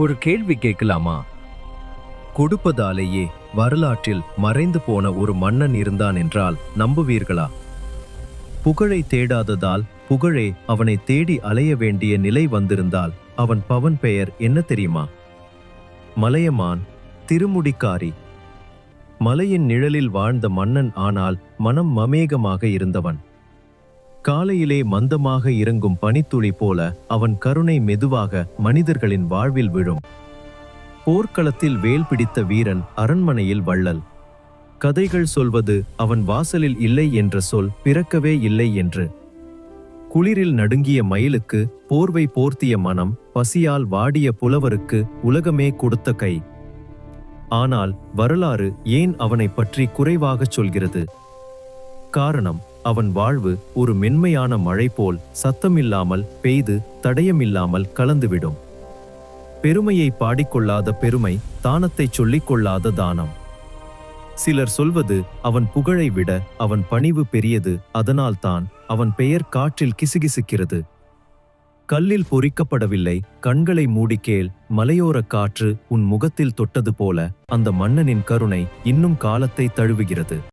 ஒரு கேள்வி கேட்கலாமா? கொடுப்பதாலேயே வரலாற்றில் மறைந்து போன ஒரு மன்னன் இருந்தான் என்றால் நம்புவீர்களா? புகழை தேடாததால் புகழே அவனை தேடி அலைய வேண்டிய நிலை வந்திருந்தால் அவன் பெயர் என்ன தெரியுமா? மலையமான், திருமுடிக்காரி. மலையின் நிழலில் வாழ்ந்த மன்னன், ஆனால் மனம் மமேகமாக இருந்தவன். காலையிலே மந்தமாக இறங்கும் பனித்துளி போல அவன் கருணை மெதுவாக மனிதர்களின் வாழ்வில் விழும். போர்க்களத்தில் வேல் பிடித்த வீரன், அரண்மனையில் வள்ளல். கதைகள் சொல்வது அவன் வாசலில் இல்லை என்ற சொல் பிறக்கவே இல்லை என்று. குளிரில் நடுங்கிய மயிலுக்கு போர்வை போர்த்திய மனம், பசியால் வாடிய புலவருக்கு உலகமே கொடுத்த கை. ஆனால் வரலாறு ஏன் அவனை பற்றி குறைவாகச் சொல்கிறது? காரணம், அவன் வாழ்வு ஒரு மென்மையான மழை போல் சத்தமில்லாமல் பெய்து தடயமில்லாமல் கலந்துவிடும். பெருமையை பாடிக்கொள்ளாத பெருமை, தானத்தை சொல்லிக் கொள்ளாத தானம். சிலர் சொல்வது அவன் புகழை விட அவன் பணிவு பெரியது, அதனால்தான் அவன் பெயர் காற்றில் கிசுகிசுக்கிறது. கல்லில் பொறிக்கப்படவில்லை, கண்களை மூடிக்கேள், மலையோர காற்று உன் முகத்தில் தொட்டது போல அந்த மன்னனின் கருணை இன்னும் காலத்தை தழுவுகிறது.